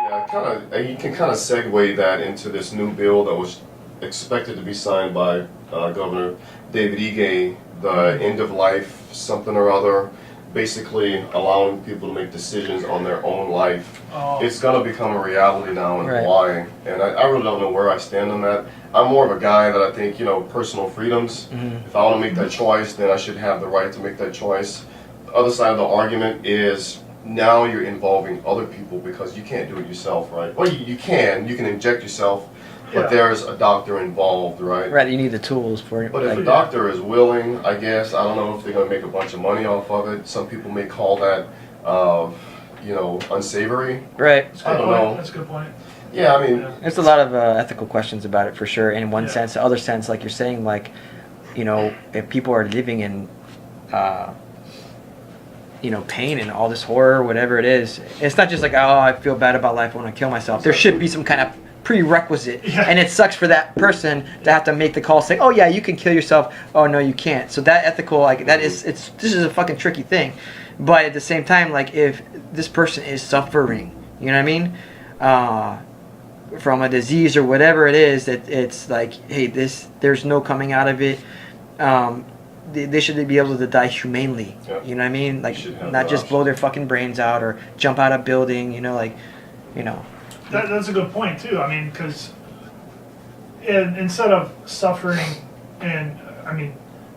Yeah, you can kind of segue that into this new bill that was expected to be signed by Governor David Ige, the end of life something or other, basically allowing people to make decisions on their own life. It's going to become a reality now in Hawaii, and I really don't know where I stand on that. I'm more of a guy that I think, personal freedoms. If I want to make that choice, then I should have the right to make that choice. The other side of the argument is now you're involving other people because you can't do it yourself, right? Well, you can inject yourself, but there's a doctor involved, right? Right, you need the tools for it. But if a doctor is willing, I guess, I don't know if they're going to make a bunch of money off of it. Some people may call that, unsavory. Right. I don't know. That's a good point. Yeah, I mean, there's a lot of ethical questions about it for sure. In one sense, the other sense, like you're saying, like, if people are living in, pain and all this horror, whatever it is, it's not just like, oh, I feel bad about life, I want to kill myself. There should be some kind of prerequisite, and it sucks for that person to have to make the call, say, oh yeah, you can kill yourself. Oh no, you can't. So that ethical, this is a fucking tricky thing. But at the same time, like, if this person is suffering, you know what I mean, from a disease or whatever it is, that it's like, hey, there's no coming out of it. They should be able to die humanely. Yeah. You know what I mean? Like, not just blow their fucking brains out or jump out a building. That's a good point too. I mean, because instead of suffering, and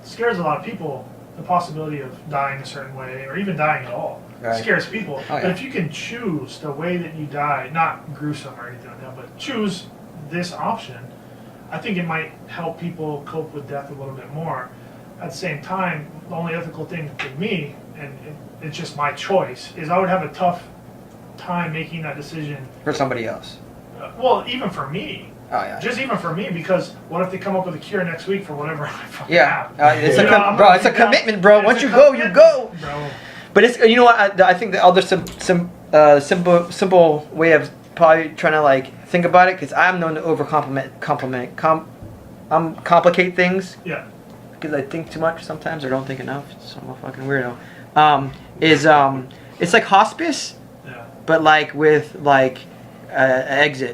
scares a lot of people, the possibility of dying a certain way or even dying at all scares people. Oh, yeah. But if you can choose the way that you die, not gruesome or anything like that, but choose this option, I think it might help people cope with death a little bit more. At the same time, the only ethical thing for me, and it's just my choice, is I would have a tough time making that decision for somebody else. Well, even for me. Oh yeah. Just even for me, because what if they come up with a cure next week for whatever I fucking have? It's a commitment, bro. Once you go, you go. Bro. But it's I think the other simple way of probably trying to like think about it, because I'm known to complicate things. Yeah. Because I think too much sometimes or don't think enough. So I'm a fucking weirdo. It's like hospice. Yeah. But like with like an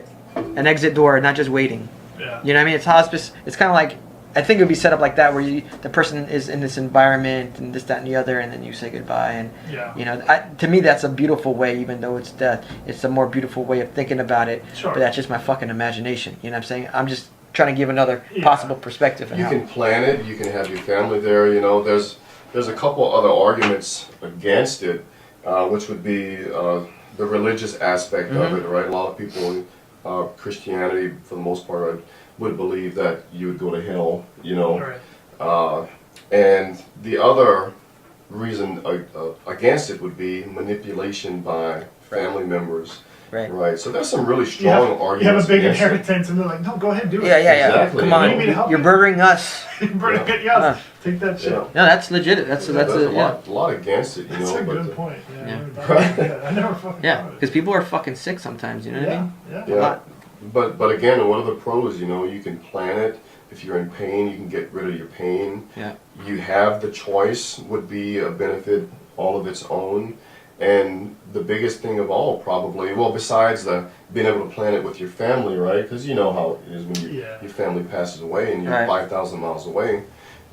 exit door, not just waiting. Yeah. You know what I mean? It's hospice. It's kind of like, I think it would be set up like that, where the person is in this environment and this, that, and the other, and then you say goodbye. And to me, that's a beautiful way, even though it's death. It's a more beautiful way of thinking about it. Sure. But that's just my fucking imagination. You know what I'm saying? I'm just trying to give another possible perspective. You can plan it. You can have your family there. There's a couple other arguments against it, which would be the religious aspect of it, right? A lot of people, Christianity, for the most part, would believe that you would go to hell, Right. And the other reason against it would be manipulation by family members. Right. So there's some really strong arguments. You have a big against inheritance, and they're like, no, go ahead, do it. Yeah. Exactly. Come on, you're burgering us. Take that shit. No, that's legit. That's a lot against it, That's a good point. I never fucking thought of it. because people are fucking sick sometimes. You know what I mean? Yeah. But again, what are the pros? You can plan it. If you're in pain, you can get rid of your pain. Yeah. You have the choice, would be a benefit all of its own. And the biggest thing of all, probably, well, besides the being able to plan it with your family, right? Because you know how it is when your family passes away and you're 5,000 miles away.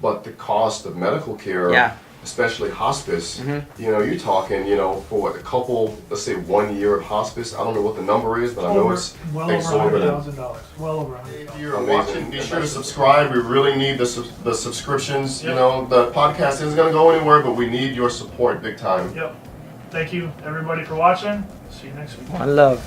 But the cost of medical care, especially hospice, you're talking, for what, a couple, let's say 1 year of hospice. I don't know what the number is, but I know it's well over $100,000. Well over $100,000. If you're watching, be sure to subscribe. We really need the subscriptions. The podcast isn't going to go anywhere, but we need your support big time. Yep. Thank you, everybody, for watching. See you next week. One love.